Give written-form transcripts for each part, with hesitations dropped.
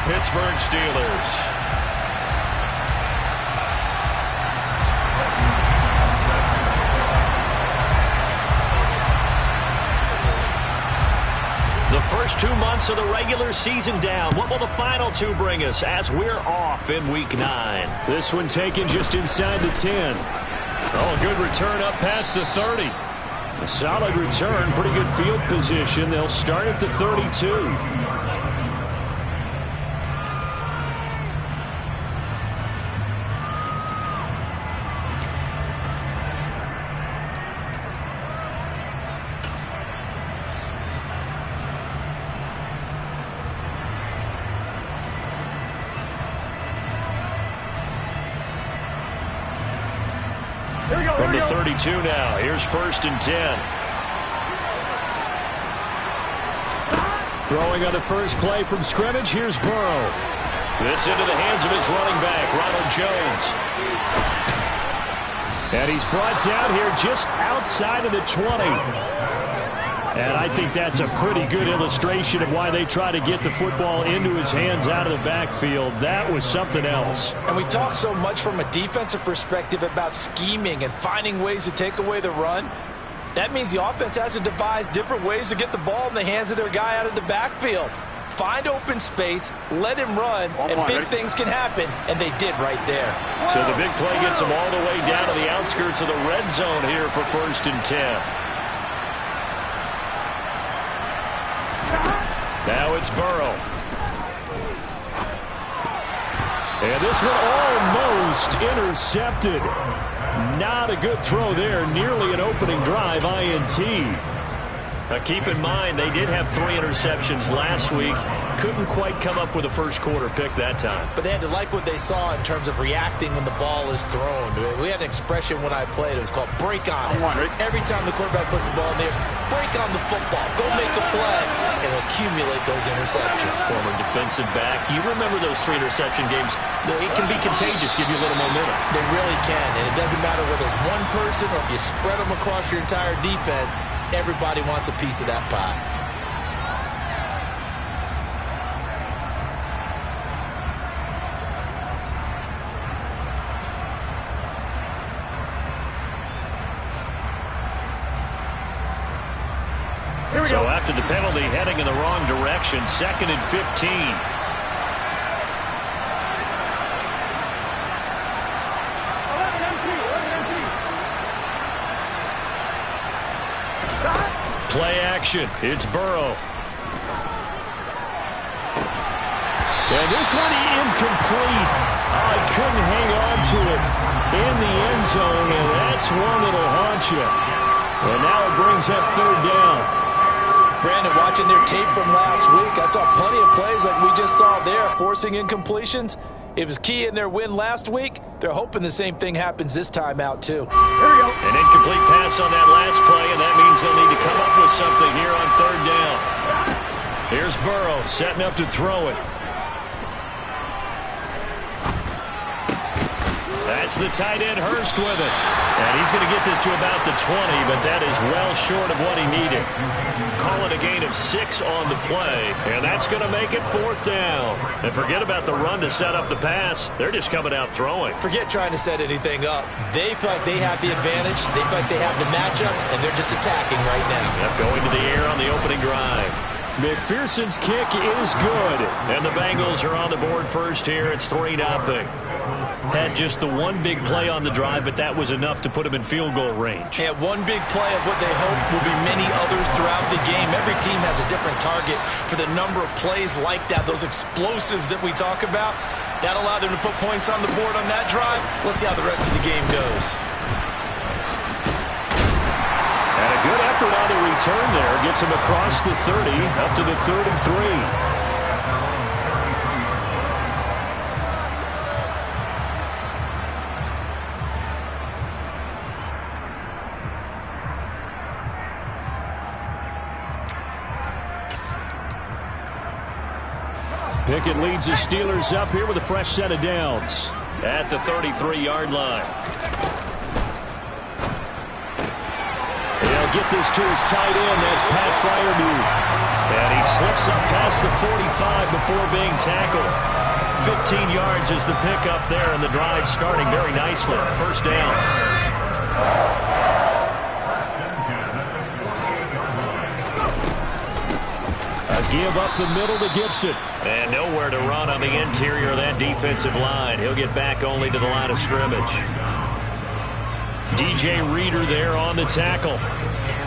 Pittsburgh Steelers. The first 2 months of the regular season down. What will the final 2 bring us as we're off in Week 9? This one taken just inside the 10. Oh, a good return up past the 30. A solid return, pretty good field position. They'll start at the 32. From the 32 now, here's 1st and 10. Throwing on the first play from scrimmage, here's Burrow. This into the hands of his running back, Ronald Jones. And he's brought down here just outside of the 20. And I think that's a pretty good illustration of why they try to get the football into his hands out of the backfield. That was something else. And we talk so much from a defensive perspective about scheming and finding ways to take away the run. That means the offense has to devise different ways to get the ball in the hands of their guy out of the backfield. Find open space, let him run, and big things can happen, and they did right there. So the big play gets them all the way down to the outskirts of the red zone here for 1st and 10. Now it's Burrow. And this one almost intercepted. Not a good throw there. Nearly an opening drive, INT. Now keep in mind, they did have 3 interceptions last week. Couldn't quite come up with a first quarter pick that time. But they had to like what they saw in terms of reacting when the ball is thrown. We had an expression when I played. It was called break on it. Every time the quarterback puts the ball in there, break on the football. Go make a play and accumulate those interceptions. Former defensive back. You remember those 3 interception games. It can be contagious, give you a little momentum. They really can. And it doesn't matter whether it's one person or if you spread them across your entire defense. Everybody wants a piece of that pie. So after the penalty, heading in the wrong direction, 2nd and 15. Play action. It's Burrow. And this one incomplete. I couldn't hang on to it in the end zone, and that's one that'll haunt you. And now it brings up 3rd down. Brandon, watching their tape from last week, I saw plenty of plays like we just saw there, forcing incompletions. It was key in their win last week. They're hoping the same thing happens this time out, too. Here we go. An incomplete pass on that last play, and that means they'll need to come up with something here on 3rd down. Here's Burrow setting up to throw it. That's the tight end Hurst with it. And he's going to get this to about the 20, but that is well short of what he needed. Call it a gain of 6 on the play, and that's going to make it 4th down. And forget about the run to set up the pass. They're just coming out throwing. Forget trying to set anything up. They feel like they have the advantage. They feel like they have the matchups, and they're just attacking right now. Yep, going to the air on the opening drive. McPherson's kick is good. And the Bengals are on the board first here. It's 3-0. Had just the one big play on the drive, but that was enough to put him in field goal range. Yeah, one big play of what they hope will be many others throughout the game. Every team has a different target for the number of plays like that, those explosives that we talk about. That allowed them to put points on the board on that drive. Let's see how the rest of the game goes. And a good effort on the return there. Gets him across the 30, up to the 33. Pickett leads the Steelers up here with a fresh set of downs. At the 33-yard line. He'll get this to his tight end. That's Pat Freiermuth. And he slips up past the 45 before being tackled. 15 yards is the pickup there, and the drive starting very nicely. First down. A give up the middle to Gibson. And nowhere to run on the interior of that defensive line. He'll get back only to the line of scrimmage. DJ Reader there on the tackle.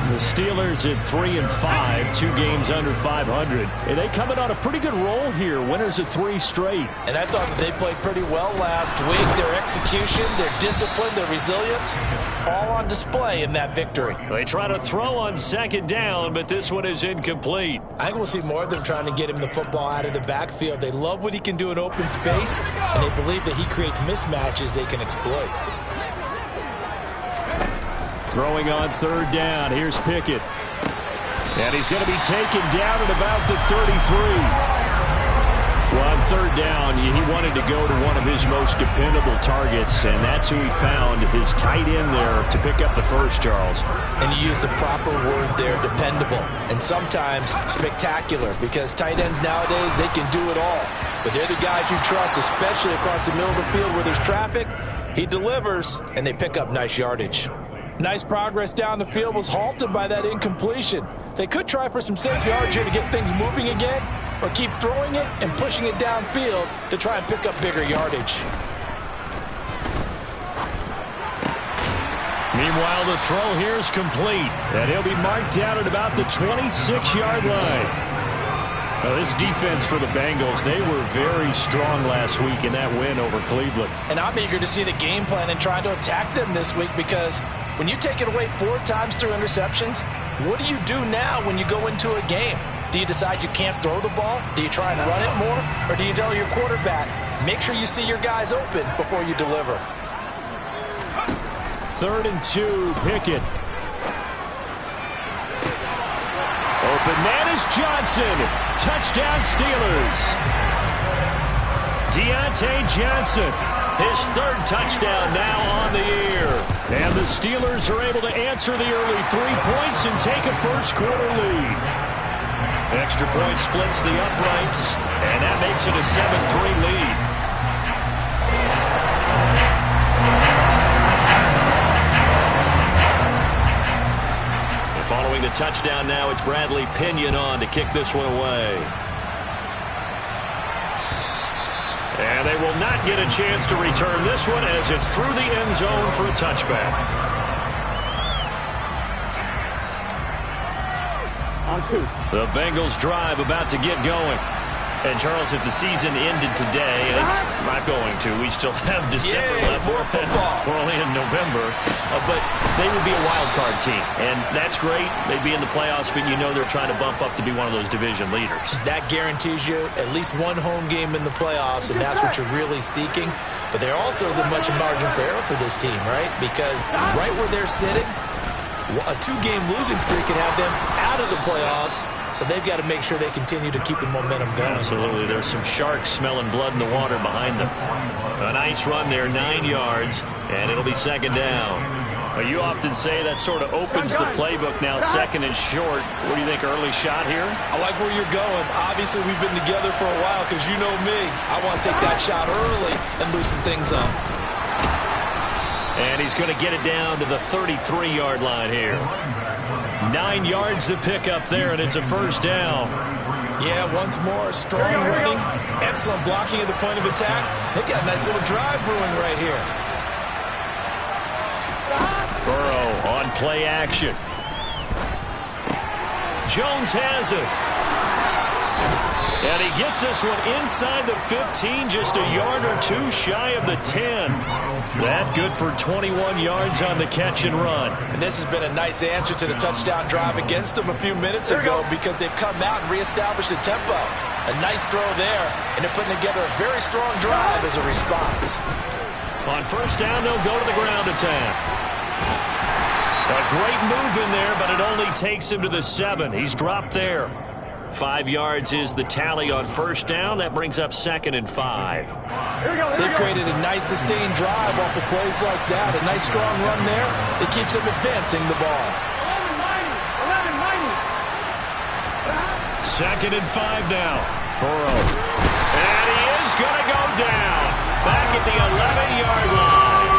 The Steelers at 3-5, 2 games under 500. And they come in on a pretty good roll here. Winners of 3 straight. And I thought that they played pretty well last week. Their execution, their discipline, their resilience, all on display in that victory. They try to throw on second down, but this one is incomplete. I think we'll see more of them trying to get him the football out of the backfield. They love what he can do in open space, and they believe that he creates mismatches they can exploit. Throwing on third down. Here's Pickett. And he's going to be taken down at about the 33. Well, on third down, he wanted to go to one of his most dependable targets, and that's who he found, his tight end there, to pick up the first, Charles. And you use the proper word there, dependable, and sometimes spectacular, because tight ends nowadays, they can do it all. But they're the guys you trust, especially across the middle of the field where there's traffic. He delivers, and they pick up nice yardage. Nice progress down the field was halted by that incompletion. They could try for some safe yards here to get things moving again, or keep throwing it and pushing it downfield to try and pick up bigger yardage. Meanwhile, the throw here is complete, and he'll be marked down at about the 26-yard line. Now, this defense for the Bengals, they were very strong last week in that win over Cleveland. And I'm eager to see the game plan and try to attack them this week, because when you take it away 4 times through interceptions, what do you do now when you go into a game? Do you decide you can't throw the ball? Do you try and run it more? Or do you tell your quarterback, make sure you see your guys open before you deliver? 3rd and 2, Pickett. Open man is Johnson. Touchdown Steelers. Deontay Johnson, his 3rd touchdown now on the year. And the Steelers are able to answer the early 3 points and take a first-quarter lead. Extra point splits the uprights, and that makes it a 7-3 lead. Following the touchdown now, it's Bradley Pinion on to kick this one away. And they will not get a chance to return this one as it's through the end zone for a touchback. The Bengals drive about to get going. And, Charles, if the season ended today, and it's not going to. We still have December left. More football. We're only in November. But they would be a wild card team. And that's great. They'd be in the playoffs, but you know they're trying to bump up to be one of those division leaders. That guarantees you at least one home game in the playoffs, and that's what you're really seeking. But there also isn't much margin for error for this team, right? Because right where they're sitting, a 2-game losing streak can have them out of the playoffs. So they've got to make sure they continue to keep the momentum going. Absolutely. There's some sharks smelling blood in the water behind them. A nice run there, 9 yards, and it'll be second down. But you often say that sort of opens the playbook now, second and short. What do you think, early shot here? I like where you're going. Obviously, we've been together for a while because you know me. I want to take that shot early and loosen things up. And he's going to get it down to the 33-yard line here. 9 yards to pick up there, and it's a first down. Yeah, once more, strong running, excellent blocking at the point of attack. They've got a nice little drive brewing right here. Burrow on play action. Jones has it. And he gets this one inside the 15, just a yard or 2 shy of the 10. That good for 21 yards on the catch and run. And this has been a nice answer to the touchdown drive against them a few minutes ago because they've come out and reestablished the tempo. A nice throw there, and they're putting together a very strong drive as a response. On first down, they'll go to the ground attack. A great move in there, but it only takes him to the 7. He's dropped there. 5 yards is the tally on first down. That brings up 2nd and 5. They've created a nice sustained drive off of plays like that. A nice strong run there. It keeps them advancing the ball. 2nd and 5 now. Burrow. And he is going to go down. Back at the 11-yard line.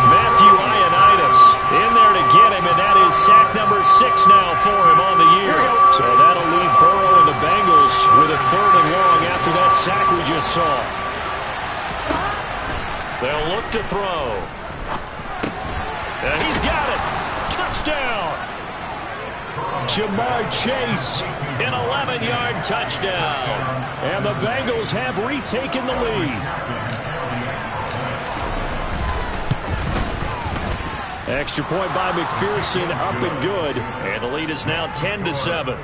Matthew Ioannidis in there to get him, and that is sack number 6 now for him on the year. So that'll leave Burrow and the Bengals with a 3rd and long after that sack we just saw. They'll look to throw. And he's got it. Touchdown. Jamar Chase. An 11-yard touchdown. And the Bengals have retaken the lead. Extra point by McPherson, up and good. And the lead is now 10-7.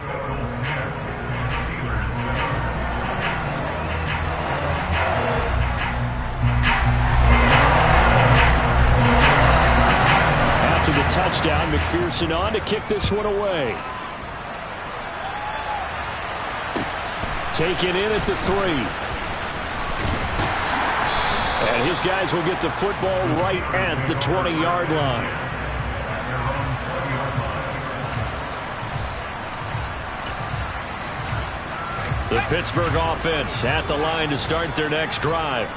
After the touchdown, McPherson on to kick this one away. Taken in at the 3. And his guys will get the football right at the 20-yard line. The Pittsburgh offense at the line to start their next drive.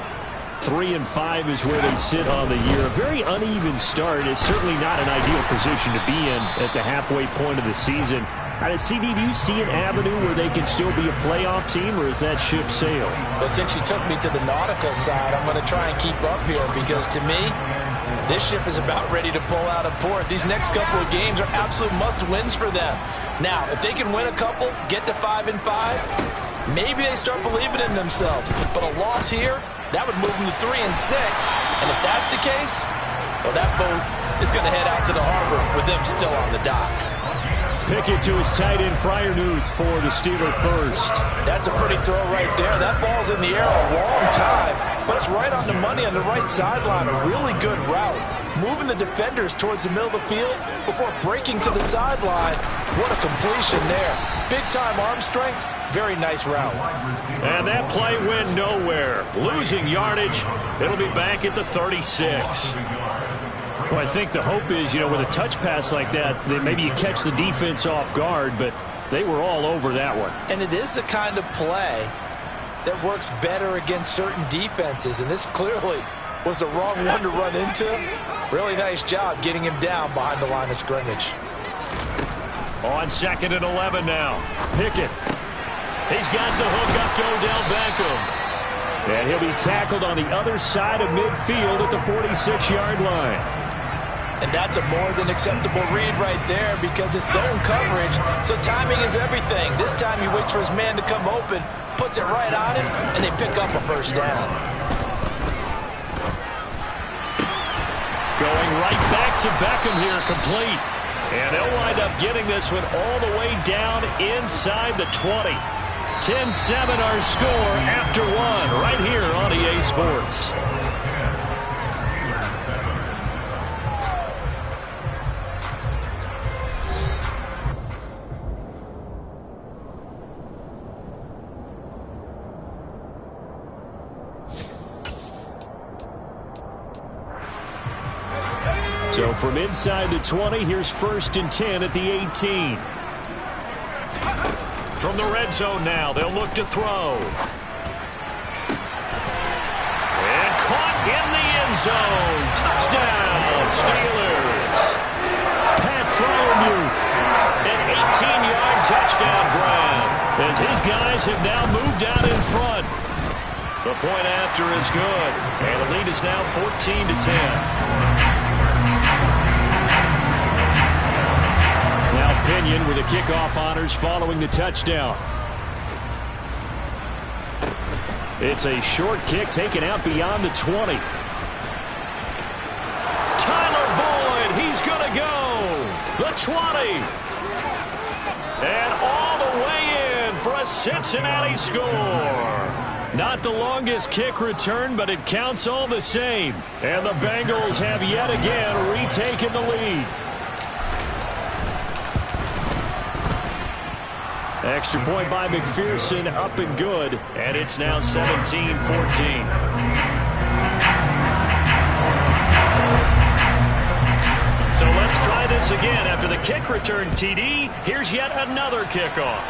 3 and 5 is where they sit on the year. A very uneven start. It's certainly not an ideal position to be in at the halfway point of the season. CD, do you see an avenue where they can still be a playoff team, or is that ship sailed? Well, since you took me to the nautical side, I'm going to try and keep up here because, to me, this ship is about ready to pull out of port. These next couple of games are absolute must-wins for them. Now, if they can win a couple, get to 5 and 5, maybe they start believing in themselves. But a loss here, that would move them to 3 and 6. And if that's the case, well, that boat is going to head out to the harbor with them still on the dock. Pickett to his tight end, Freiermuth, for the Steeler first. That's a pretty throw right there. That ball's in the air a long time, but it's right on the money on the right sideline. A really good route. Moving the defenders towards the middle of the field before breaking to the sideline. What a completion there. Big-time arm strength. Very nice route. And that play went nowhere. Losing yardage. It'll be back at the 36. Well, I think the hope is, with a touch pass like that, that maybe you catch the defense off guard, but they were all over that one. And it is the kind of play that works better against certain defenses, and this clearly was the wrong one to run into. Really nice job getting him down behind the line of scrimmage. On 2nd and 11 now. Pickett. He's got the hook up to Odell Beckham. And he'll be tackled on the other side of midfield at the 46-yard line. And that's a more than acceptable read right there because it's zone coverage, so timing is everything. This time he waits for his man to come open, puts it right on him, and they pick up a first down. Going right back to Beckham here, complete. And they'll wind up getting this one all the way down inside the 20. 10-7 our score after 1 right here on EA Sports. So from inside the 20, here's 1st and 10 at the 18. From the red zone now, they'll look to throw. And caught in the end zone. Touchdown, Steelers. Pat Freiermuth. An 18-yard touchdown grab as his guys have now moved out in front. The point after is good, and the lead is now 14-10. Pinion with the kickoff honors following the touchdown. It's a short kick taken out beyond the 20. Tyler Boyd, he's going to go. The 20. And all the way in for a Cincinnati score. Not the longest kick return, but it counts all the same. And the Bengals have yet again retaken the lead. Extra point by McPherson, up and good. And it's now 17-14. So let's try this again. After the kick return, TD, here's yet another kickoff.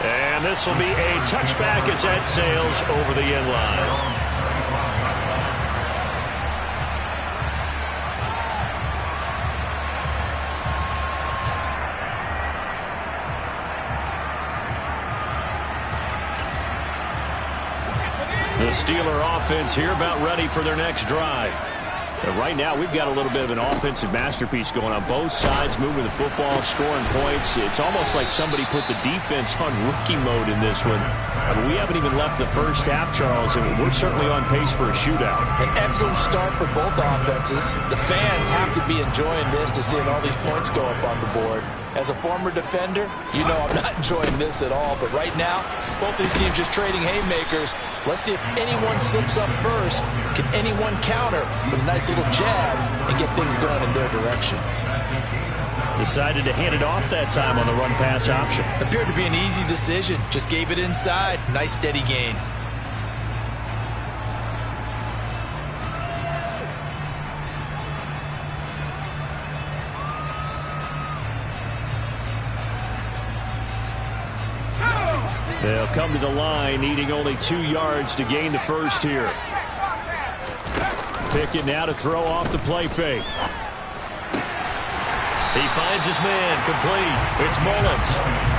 And this will be a touchback as that sails over the end line. The Steeler offense here about ready for their next drive. Right now, we've got a little bit of an offensive masterpiece going on both sides, moving the football, scoring points. It's almost like somebody put the defense on rookie mode in this one. I mean, we haven't even left the first half, Charles, and we're certainly on pace for a shootout. An excellent start for both offenses. The fans have to be enjoying this to seeing all these points go up on the board. As a former defender, you know I'm not enjoying this at all. But right now, both these teams just trading haymakers. Let's see if anyone slips up first. Can anyone counter with a nice little jab and get things going in their direction? Decided to hand it off that time on the run-pass option. Appeared to be an easy decision. Just gave it inside. Nice steady gain. They'll come to the line, needing only 2 yards to gain the first here. Pickett now to throw off the play fake. He finds his man, complete. It's Mullins.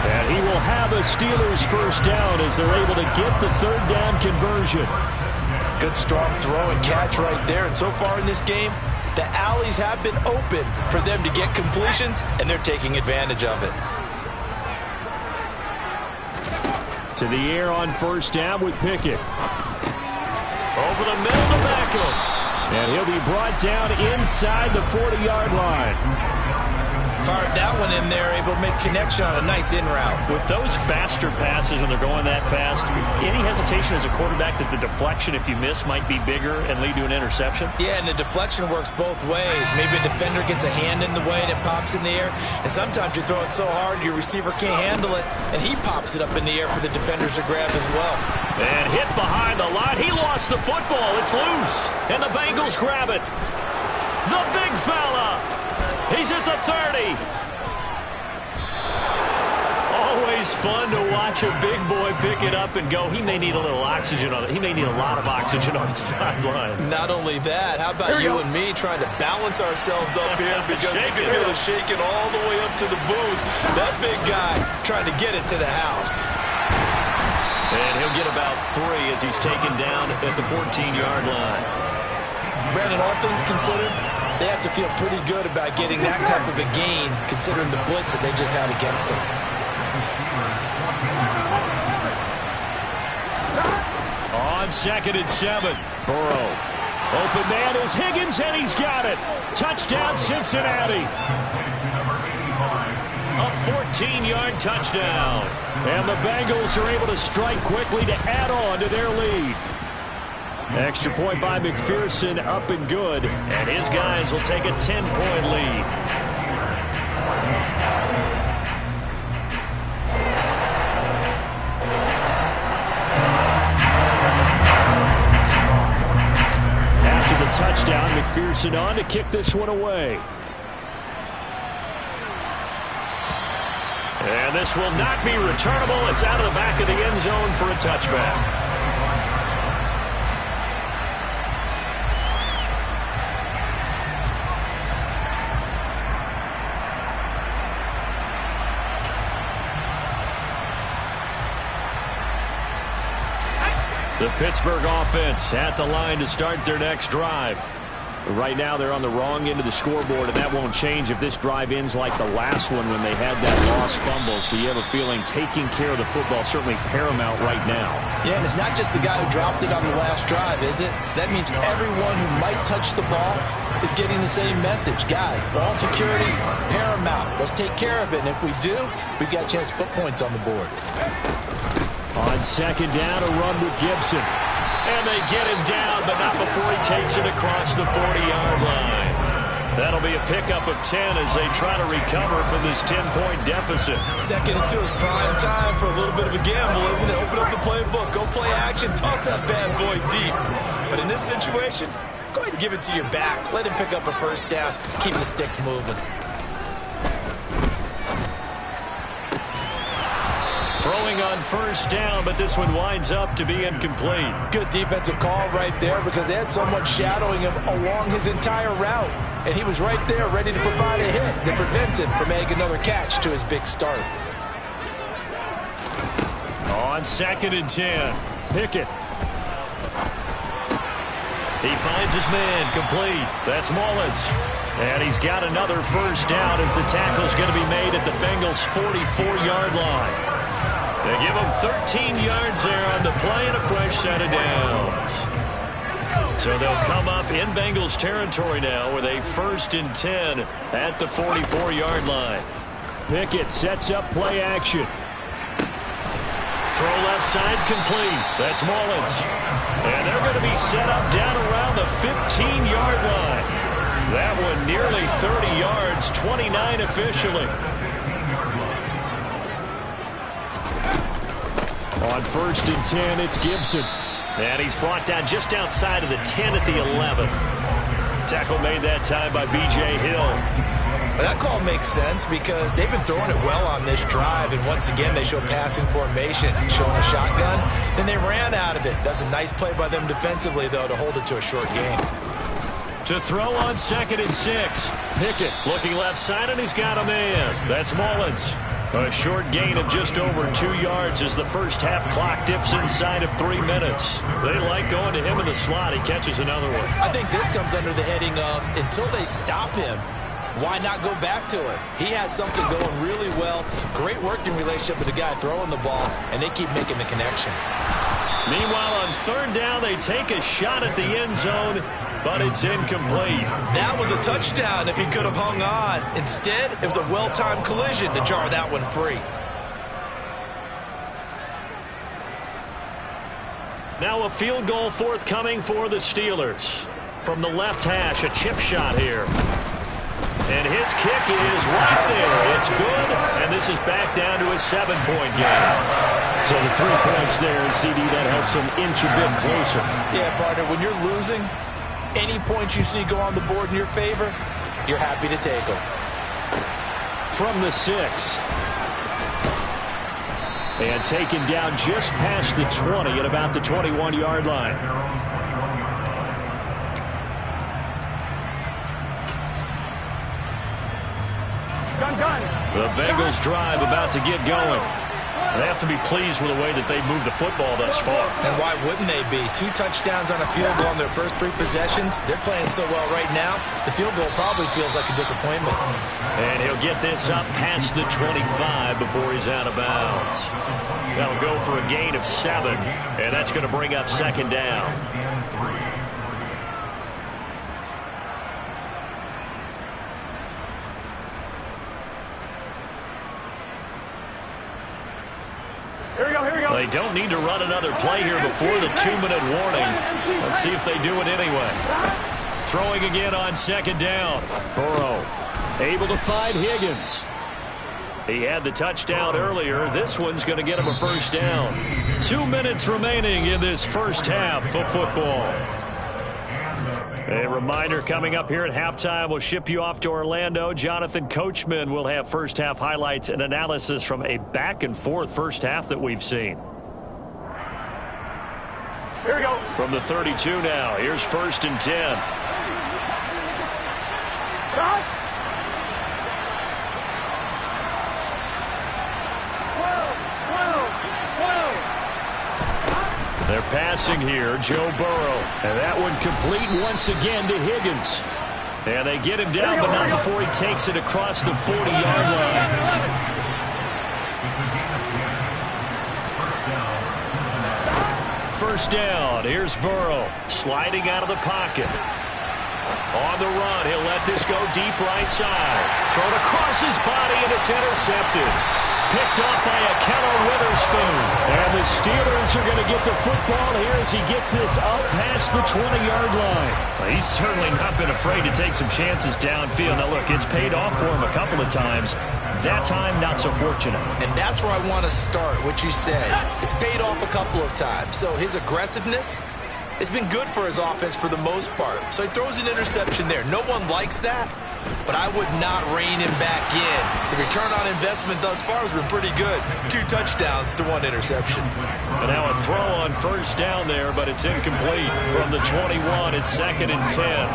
And he will have a Steelers first down as they're able to get the third down conversion. Good strong throw and catch right there. And so far in this game, the alleys have been open for them to get completions, and they're taking advantage of it. To the air on first down with Pickett. Over the middle to Beckham. And he'll be brought down inside the 40-yard line. Fired that one in there, able to make connection on a nice in route. With those faster passes and they're going that fast, any hesitation as a quarterback that the deflection, if you miss, might be bigger and lead to an interception? Yeah, and the deflection works both ways. Maybe a defender gets a hand in the way and it pops in the air. And sometimes you throw it so hard your receiver can't handle it, and he pops it up in the air for the defenders to grab as well. And hit behind the line. He lost the football. It's loose. And the Bengals grab it. The big fella. He's at the 30. Always fun to watch a big boy pick it up and go. He may need a little oxygen on it. He may need a lot of oxygen on the sideline. Not only that, how about you and me trying to balance ourselves up here because you can feel the shaking all the way up to the booth. That big guy trying to get it to the house. And he'll get about 3 as he's taken down at the 14-yard line. Brandon, all things considered, they have to feel pretty good about getting that type of a gain considering the blitz that they just had against them. On 2nd and 7, Burrow. Open man is Higgins, and he's got it. Touchdown, Cincinnati. A 14-yard touchdown. And the Bengals are able to strike quickly to add on to their lead. Extra point by McPherson, up and good. And his guys will take a 10-point lead. After the touchdown, McPherson on to kick this one away. And this will not be returnable. It's out of the back of the end zone for a touchback. The Pittsburgh offense at the line to start their next drive. Right now they're on the wrong end of the scoreboard, and that won't change if this drive ends like the last one when they had that lost fumble. So you have a feeling taking care of the football certainly paramount right now. Yeah, and it's not just the guy who dropped it on the last drive, is it? That means everyone who might touch the ball is getting the same message. Guys, ball security, paramount. Let's take care of it, and if we do, we've got a chance to put points on the board. On 2nd down, a run with Gibson. And they get him down, but not before he takes it across the 40-yard line. That'll be a pickup of 10 as they try to recover from this 10-point deficit. 2nd and 2 is prime time for a little bit of a gamble, isn't it? Open up the playbook, go play action, toss that bad boy deep. But in this situation, go ahead and give it to your back. Let him pick up a first down, keep the sticks moving. Throwing on on first down, but this one winds up to be incomplete. Good defensive call right there because they had someone shadowing him along his entire route. And he was right there ready to provide a hit that prevents him from making another catch to his big start. On 2nd and 10, Pickett. He finds his man complete. That's Mullins. And he's got another first down as the tackle's going to be made at the Bengals' 44-yard line. They give him 13 yards there on the play and a fresh set of downs. So they'll come up in Bengals territory now with a 1st and 10 at the 44-yard line. Pickett sets up play action. Throw left side complete. That's Mullins. And they're going to be set up down around the 15-yard line. That one nearly 30 yards, 29 officially. On 1st and 10, it's Gibson. And he's brought down just outside of the 10 at the 11. Tackle made that time by B.J. Hill. That call makes sense because they've been throwing it well on this drive, and once again they show passing formation, showing a shotgun. Then they ran out of it. That's a nice play by them defensively, though, to hold it to a short game. To throw on 2nd and 6. Pickett looking left side, and he's got a man. That's Mullins. A short gain of just over 2 yards as the first half clock dips inside of 3 minutes. They like going to him in the slot. He catches another one. I think this comes under the heading of until they stop him, why not go back to it? He has something going really well. Great working relationship with the guy throwing the ball, and they keep making the connection. Meanwhile, on 3rd down, they take a shot at the end zone, but it's incomplete. That was a touchdown if he could have hung on. Instead, it was a well-timed collision to jar that one free. Now a field goal forthcoming for the Steelers. From the left hash, a chip shot here. And his kick is right there. It's good, and this is back down to a 7-point game. So the 3 points there, CD, that helps them inch a bit closer. Yeah, partner, when you're losing, any points you see go on the board in your favor, you're happy to take them. From the 6. And taken down just past the 20 at about the 21-yard line. The Bengals drive about to get going. They have to be pleased with the way that they've moved the football thus far. And why wouldn't they be? 2 touchdowns on a field goal on their first 3 possessions. They're playing so well right now, the field goal probably feels like a disappointment. And he'll get this up past the 25 before he's out of bounds. That'll go for a gain of 7, and that's going to bring up 2nd down. They don't need to run another play here before the 2-minute warning. Let's see if they do it anyway. Throwing again on 2nd down. Burrow able to find Higgins. He had the touchdown earlier. This one's going to get him a first down. 2 minutes remaining in this first half of football. A reminder coming up here at halftime. We'll ship you off to Orlando. Jonathan Coachman will have first half highlights and analysis from a back-and-forth first half that we've seen. Here we go. From the 32 now. Here's 1st and 10. They're passing here, Joe Burrow. And that one complete once again to Higgins. And they get him down, but not before he takes it across the 40-yard line. First down, here's Burrow, sliding out of the pocket. On the run, he'll let this go deep right side. Thrown across his body, and it's intercepted. Picked off by a Keller Witherspoon. And the Steelers are going to get the football here as he gets this up past the 20-yard line. Well, he's certainly not been afraid to take some chances downfield. Now, look, it's paid off for him a couple of times. That time, not so fortunate. And that's where I want to start, what you said. It's paid off a couple of times. So his aggressiveness has been good for his offense for the most part. So he throws an interception there. No one likes that. but I would not rein him back in. The return on investment thus far has been pretty good. 2 touchdowns to 1 interception. And now a throw on first down there, but it's incomplete from the 21. It's 2nd and 10.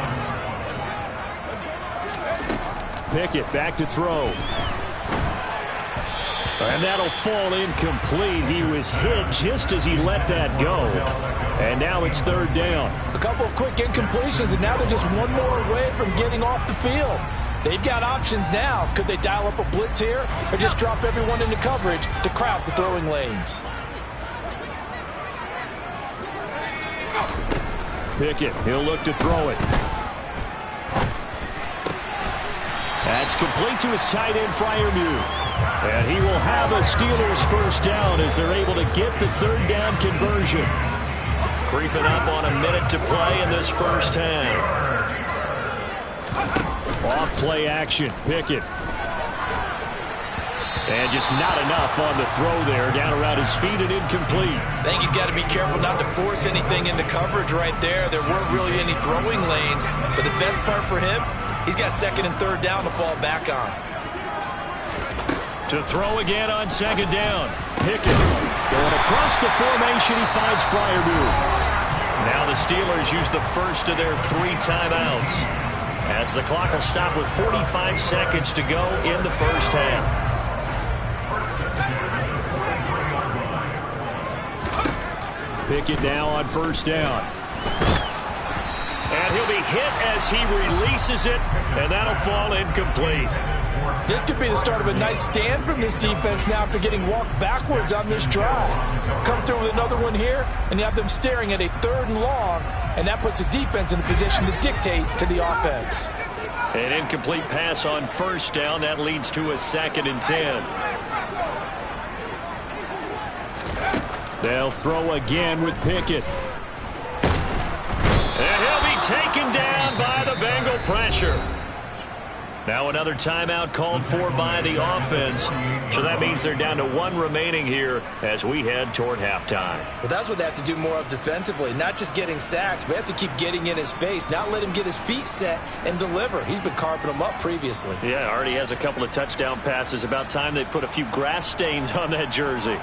Pickett back to throw. And that'll fall incomplete. He was hit just as he let that go. And now it's 3rd down. A couple of quick incompletions, and now they're just one more away from getting off the field. They've got options now. Could they dial up a blitz here or just drop everyone into coverage to crowd the throwing lanes? Pickett, he'll look to throw it. That's complete to his tight end, Freiermuth. And he will have a Steelers first down as they're able to get the 3rd down conversion. Creeping up on a minute to play in this first half. Off play action, Pickett. And just not enough on the throw there. Down around his feet and incomplete. I think he's got to be careful not to force anything into coverage right there. There weren't really any throwing lanes. But the best part for him, he's got 2nd and 3rd down to fall back on. To throw again on 2nd down. Pickett going across the formation. He finds Freiermuth. Now the Steelers use the first of their 3 timeouts, as the clock will stop with 45 seconds to go in the first half. Pickett now on 1st down. And he'll be hit as he releases it, and that'll fall incomplete. This could be the start of a nice stand from this defense now after getting walked backwards on this drive. Come through with another one here, and you have them staring at a 3rd and long, and that puts the defense in a position to dictate to the offense. An incomplete pass on 1st down. That leads to a 2nd and 10. They'll throw again with Pickett. And he'll be taken down by the Bengal pressure. Now another timeout called for by the offense. So that means they're down to 1 remaining here as we head toward halftime. Well, that's what they have to do more of defensively. Not just getting sacks, but they have to keep getting in his face. Not let him get his feet set and deliver. He's been carving them up previously. Yeah, already has a couple of touchdown passes. About time they put a few grass stains on that jersey.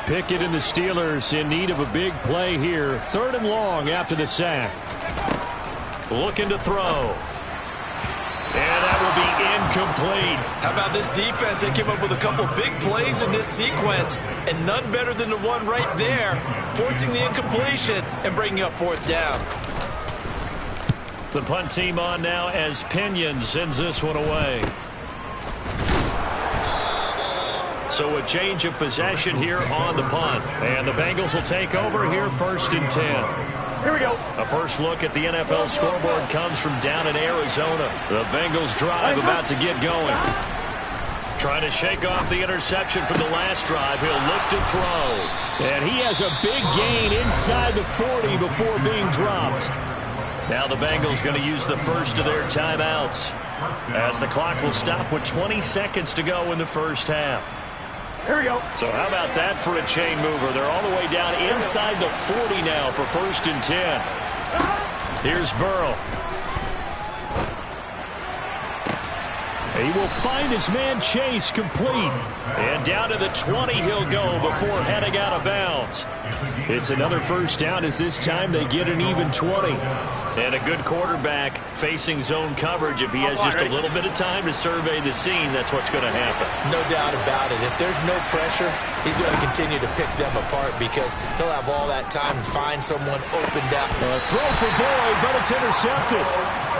Pickett and the Steelers in need of a big play here. 3rd and long after the sack. Looking to throw. And that will be incomplete. How about this defense? They came up with a couple big plays in this sequence, and none better than the one right there, forcing the incompletion and bringing up 4th down. The punt team on now as Kttn sends this one away. So a change of possession here on the punt. And the Bengals will take over here 1st and 10. Here we go. A first look at the NFL scoreboard comes from down in Arizona. The Bengals drive about to get going. Trying to shake off the interception from the last drive. He'll look to throw. And he has a big gain inside the 40 before being dropped. Now the Bengals going to use the first of their timeouts, as the clock will stop with 20 seconds to go in the first half. Here we go. So how about that for a chain mover? They're all the way down inside the 40 now for 1st and 10. Here's Burrow. He will find his man Chase complete. And down to the 20 he'll go before heading out of bounds. It's another first down as this time they get an even 20. And a good quarterback facing zone coverage. If he has just a little bit of time to survey the scene, that's what's going to happen. No doubt about it. If there's no pressure, he's going to continue to pick them apart because he'll have all that time to find someone open down. A throw for Boyd, but it's intercepted.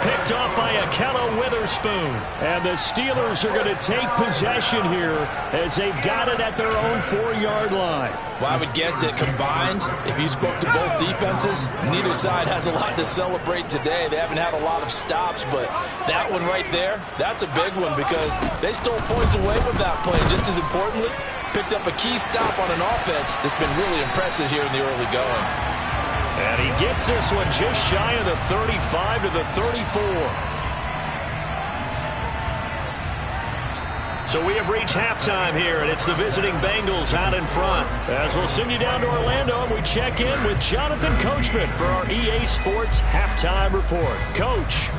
Picked off by Akello Witherspoon. And the Steelers are going to take possession here as they've got it at their own 4-yard line. Well, I would guess that combined, if you spoke to both defenses, neither side has a lot to celebrate today. They haven't had a lot of stops, but that one right there, that's a big one because they stole points away with that play. Just as importantly, picked up a key stop on an offense that's been really impressive here in the early going. And he gets this one just shy of the 35 to the 34. So we have reached halftime here, and it's the visiting Bengals out in front. As we'll send you down to Orlando, and we check in with Jonathan Coachman for our EA Sports Halftime Report. Coach.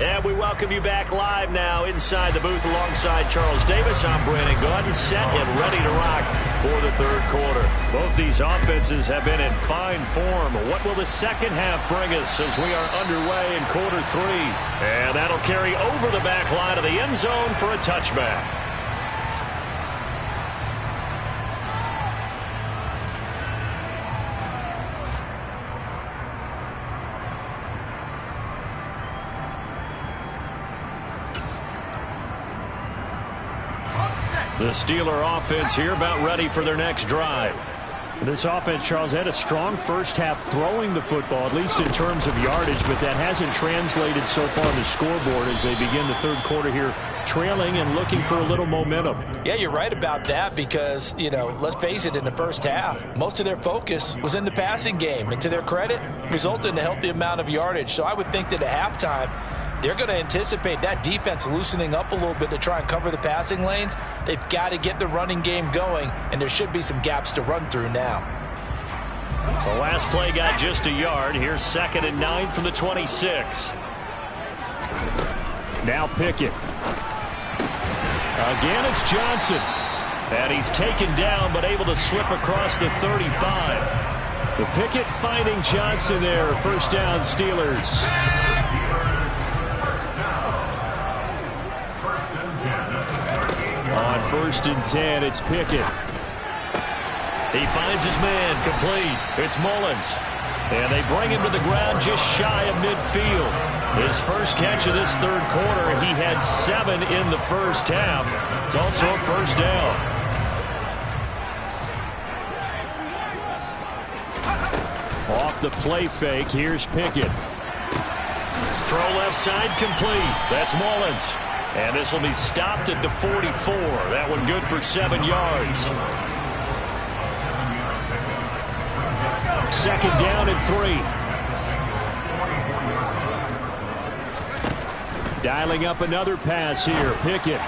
And we welcome you back live now inside the booth alongside Charles Davis. I'm Brandon Gaudin, set and ready to rock for the third quarter. Both these offenses have been in fine form. What will the second half bring us as we are underway in quarter three? And that'll carry over the back line of the end zone for a touchback. The Steeler offense here about ready for their next drive. This offense, Charles, had a strong first half throwing the football, at least in terms of yardage, but that hasn't translated so far on the scoreboard as they begin the third quarter here, trailing and looking for a little momentum. Yeah, you're right about that because, let's face it, in the first half, most of their focus was in the passing game. And to their credit, resulted in a healthy amount of yardage. So I would think that at halftime, they're going to anticipate that defense loosening up a little bit to try and cover the passing lanes. They've got to get the running game going, and there should be some gaps to run through now. The last play got just a yard. Here's 2nd and 9 from the 26. Now Pickett. Again, it's Johnson. And he's taken down, but able to slip across the 35. The Pickett finding Johnson there. First down, Steelers. On 1st and 10, it's Pickett. He finds his man, complete. It's Mullins. And they bring him to the ground just shy of midfield. His first catch of this third quarter, he had 7 in the first half. It's also a first down. Off the play fake, here's Pickett. Throw left side, complete. That's Mullins. And this will be stopped at the 44. That one good for 7 yards. 2nd down and 3. Dialing up another pass here. Pickett.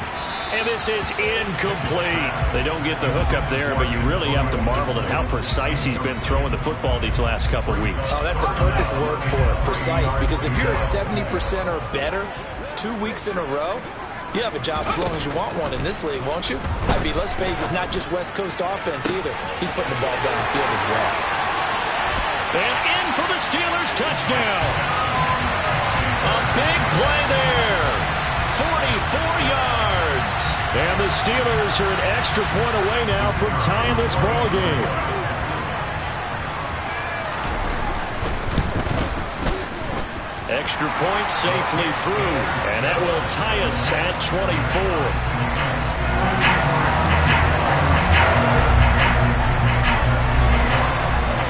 And this is incomplete. They don't get the hook up there, but you really have to marvel at how precise he's been throwing the football these last couple weeks. Oh, that's a perfect word for it, precise. Because if you're at 70% or better 2 weeks in a row, you have a job as long as you want one in this league, won't you? I mean, let's face it, it's not just West Coast offense either. He's putting the ball downfield as well. And in for the Steelers, touchdown. A big play there. 44 yards. And the Steelers are an extra point away now from tying this ball game. Extra point safely through, and that will tie us at 24.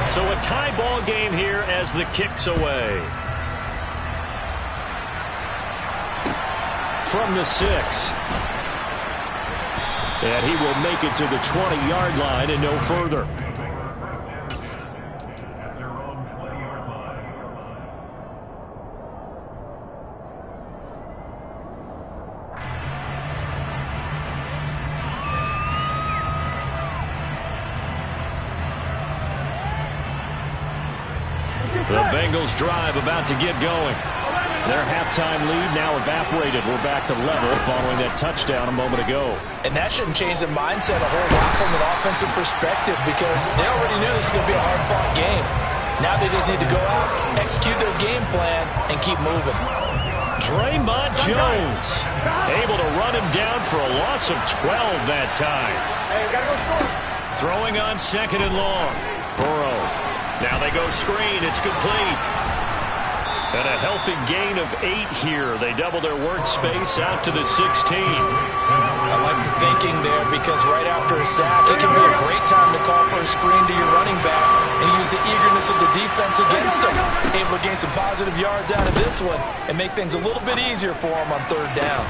So a tie ball game here as the kick's away. From the 6. And he will make it to the 20-yard line and no further. The Bengals drive about to get going. Their halftime lead now evaporated. We're back to level following that touchdown a moment ago. And that shouldn't change the mindset a whole lot from an offensive perspective because they already knew this was going to be a hard-fought game. Now they just need to go out, execute their game plan, and keep moving. Draymond Jones able to run him down for a loss of 12 that time. Throwing on 2nd and long. Burrow. Now they go screen. It's complete. And a healthy gain of 8 here. They double their workspace out to the 16. I like the thinking there because right after a sack, it can be a great time to call for a screen to your running back and use the eagerness of the defense against them. Able to gain some positive yards out of this one and make things a little bit easier for him on 3rd down.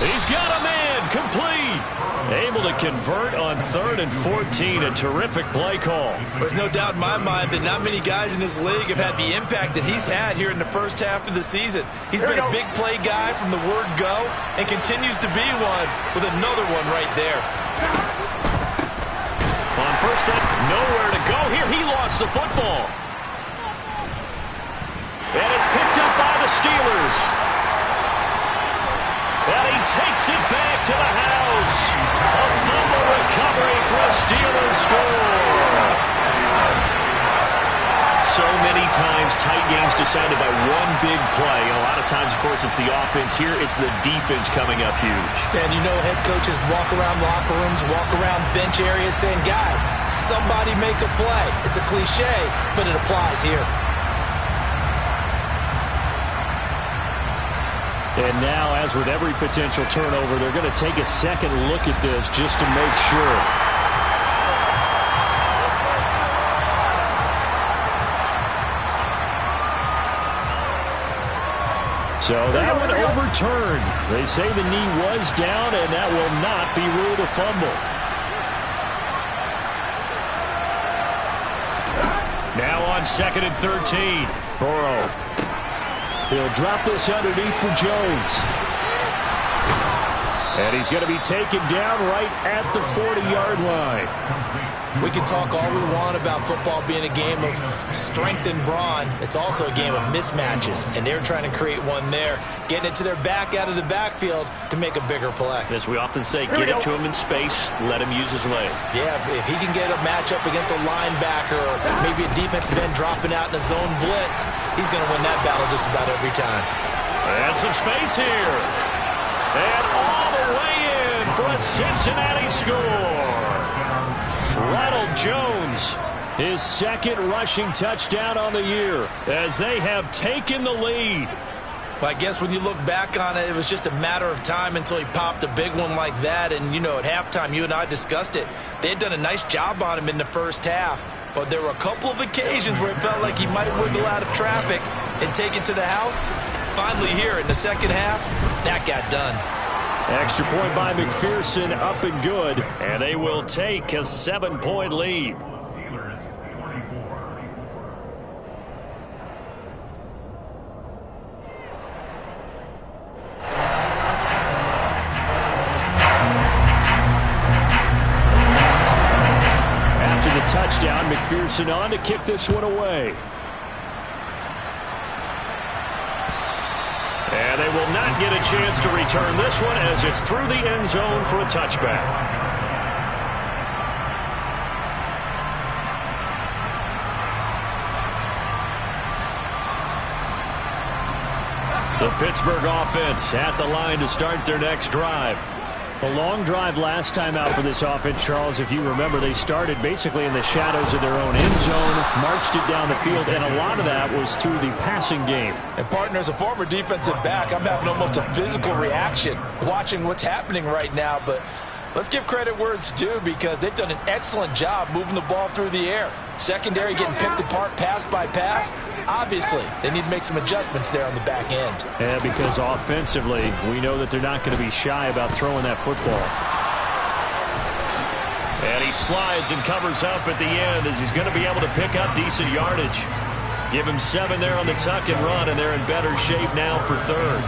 He's got a man complete. Able to convert on 3rd and 14. A terrific play call. There's no doubt in my mind that not many guys in this league have had the impact that he's had here in the first half of the season. He's been a big play guy from the word go and continues to be one with another one right there. On 1st down, nowhere to go here. He lost the football. And it's picked up by the Steelers. And he takes it back to the house. A fumble recovery for a Steelers score. So many times tight games decided by one big play. And a lot of times, of course, it's the offense. Here, it's the defense coming up huge. And you know head coaches walk around locker rooms, walk around bench areas saying, guys, somebody make a play. It's a cliche, but it applies here. And now, as with every potential turnover, they're going to take a second look at this just to make sure. So that one overturned. They say the knee was down, and that will not be ruled a fumble. Now on 2nd and 13. Burrow. He'll drop this underneath for Jones. And he's going to be taken down right at the 40-yard line. We can talk all we want about football being a game of strength and brawn. It's also a game of mismatches, and they're trying to create one there, getting it to their back out of the backfield to make a bigger play. As we often say, get it to him in space, let him use his leg. Yeah, if he can get a matchup against a linebacker or maybe a defensive end dropping out in a zone blitz, he's going to win that battle just about every time. And some space here. And all the way in for a Cincinnati score. Ronald Jones, his 2nd rushing touchdown on the year as they have taken the lead. Well, I guess when you look back on it, it was just a matter of time until he popped a big one like that. And, you know, at halftime, you and I discussed it. They had done a nice job on him in the first half. But there were a couple of occasions where it felt like he might wiggle out of traffic and take it to the house. Finally here in the second half, that got done. Extra point by McPherson, up and good. And they will take a 7-point lead. After the touchdown, McPherson on to kick this one away. And they will not get a chance to return this one as it's through the end zone for a touchback. The Pittsburgh offense at the line to start their next drive. A long drive last time out for this offense, Charles. If you remember, they started basically in the shadows of their own end zone, marched it down the field, and a lot of that was through the passing game. And, partner, as a former defensive back, I'm having almost a physical reaction watching what's happening right now. But let's give credit where it's due because they've done an excellent job moving the ball through the air. Secondary getting picked apart pass by pass. Obviously, they need to make some adjustments there on the back end. Yeah, because offensively, we know that they're not going to be shy about throwing that football. And he slides and covers up at the end as he's going to be able to pick up decent yardage. Give him 7 there on the tuck and run, and they're in better shape now for 3rd.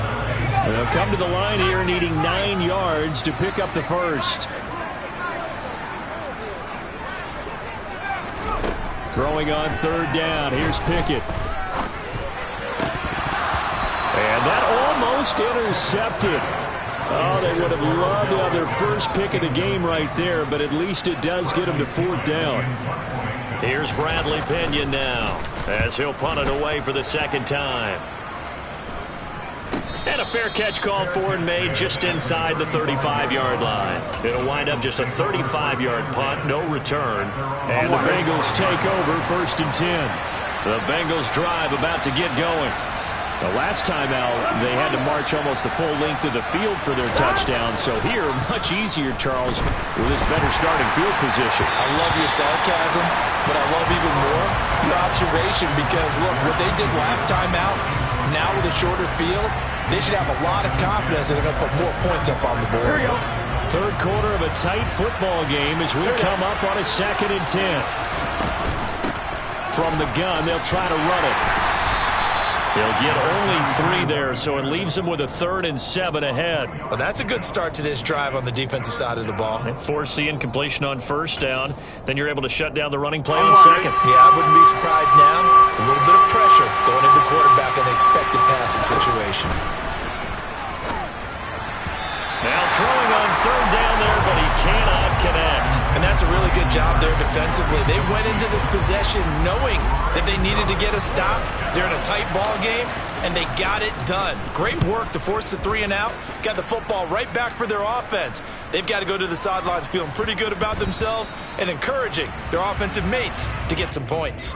They'll come to the line here needing 9 yards to pick up the first. Throwing on 3rd down. Here's Pickett. And that almost intercepted. Oh, they would have loved to have their first pick of the game right there, but at least it does get them to 4th down. Here's Bradley Pinion now as he'll punt it away for the 2nd time. And a fair catch called for and made just inside the 35-yard line. It'll wind up just a 35-yard punt, no return. And the Bengals take over 1st and 10. The Bengals drive about to get going. The last time out, they had to march almost the full length of the field for their touchdown. So here, much easier, Charles, with this better starting field position. I love your sarcasm, but I love even more your observation because, look, what they did last time out, now with a shorter field, they should have a lot of confidence that they're going to put more points up on the board. Here we go. Third quarter of a tight football game as we come up on a 2nd and 10. From the gun, they'll try to run it. They'll get only 3 there, so it leaves them with a 3rd and 7 ahead. Well, that's a good start to this drive on the defensive side of the ball. They force the incompletion on 1st down. Then you're able to shut down the running play on 2nd. Yeah, I wouldn't be surprised now. A little bit of pressure going into the quarterback in an expected passing situation. Now throwing on 3rd down there, but he cannot connect. And that's a really good job there defensively. They went into this possession knowing that they needed to get a stop. They're in a tight ball game, and they got it done. Great work to force the 3 and out. Got the football right back for their offense. They've got to go to the sidelines feeling pretty good about themselves and encouraging their offensive mates to get some points.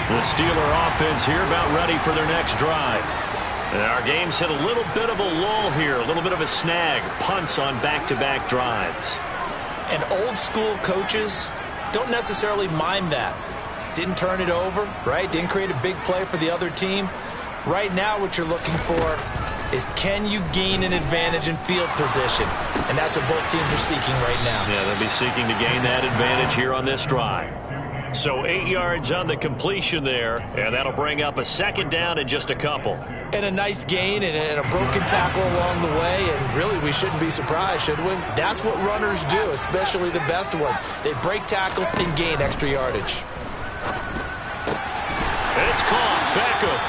The Steeler offense here about ready for their next drive. And our game's hit a little bit of a lull here, a little bit of a snag. Punts on back-to-back drives. And old school coaches don't necessarily mind that. Didn't turn it over, right? Didn't create a big play for the other team. Right now what you're looking for is can you gain an advantage in field position? And that's what both teams are seeking right now. Yeah, they'll be seeking to gain that advantage here on this drive. So 8 yards on the completion there, and that'll bring up a 2nd down in just a couple. And a nice gain and a broken tackle along the way, and really we shouldn't be surprised, should we? That's what runners do, especially the best ones. They break tackles and gain extra yardage. It's caught. Beckham.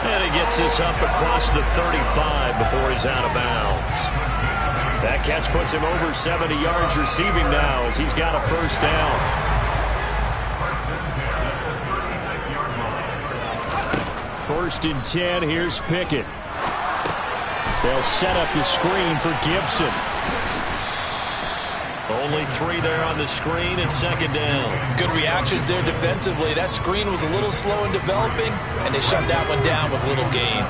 And he gets this up across the 35 before he's out of bounds. That catch puts him over 70 yards receiving now as he's got a 1st down. 1st and 10, here's Pickett. They'll set up the screen for Gibson. Only 3 there on the screen and 2nd down. Good reactions there defensively. That screen was a little slow in developing, and they shut that one down with little gain.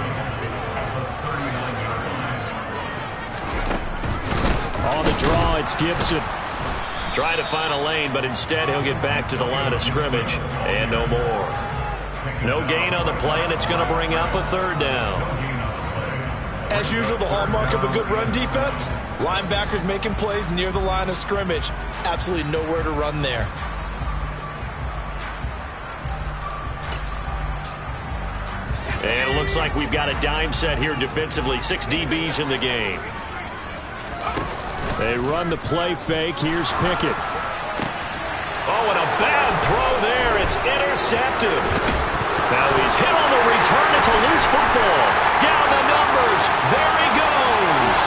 On the draw, it's Gibson. Trying to find a lane, but instead he'll get back to the line of scrimmage and no more. No gain on the play, and it's going to bring up a 3rd down. As usual, the hallmark of a good run defense, linebackers making plays near the line of scrimmage. Absolutely nowhere to run there. And it looks like we've got a dime set here defensively. 6 DBs in the game. They run the play fake. Here's Pickett. Oh, and a bad throw there. It's intercepted. Now he's hit on the return. It's a loose football. Down the numbers. There he goes.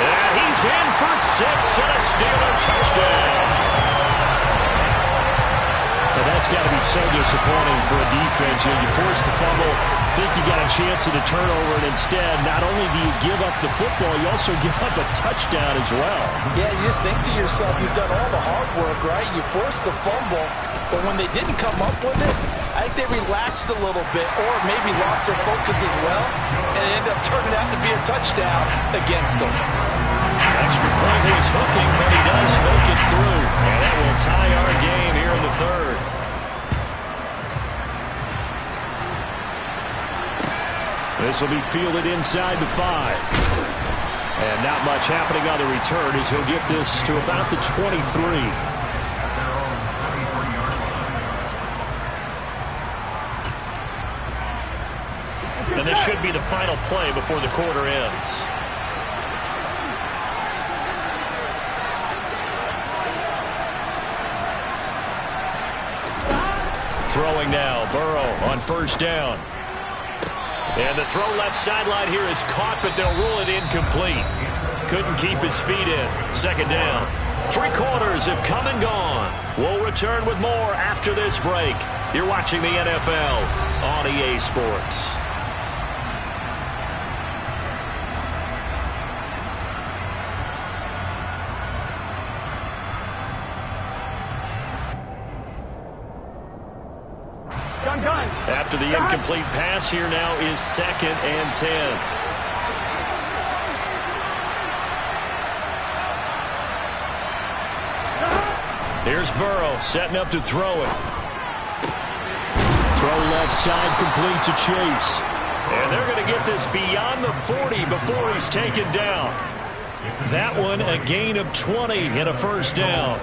And he's in for 6 and a Steeler touchdown. Well, that's got to be so disappointing for a defense. You force the fumble, think you got a chance at a turnover, and instead, not only do you give up the football, you also give up a touchdown as well. Yeah, you just think to yourself, you've done all the hard work, right? You forced the fumble, but when they didn't come up with it, I think they relaxed a little bit or maybe lost their focus as well, and it ended up turning out to be a touchdown against them. Extra point was hooking, but he does make it through. And that will tie our game here in the 3rd. This will be fielded inside the 5. And not much happening on the return as he'll get this to about the 23. And this should be the final play before the quarter ends. Throwing now, Burrow on 1st down. And the throw left sideline here is caught, but they'll rule it incomplete. Couldn't keep his feet in. 2nd down. 3 quarters have come and gone. We'll return with more after this break. You're watching the NFL on EA Sports. After the incomplete pass, here now is 2nd and 10. Here's Burrow setting up to throw it. Throw left side, complete to Chase. And they're going to get this beyond the 40 before he's taken down. That one a gain of 20 and a first down.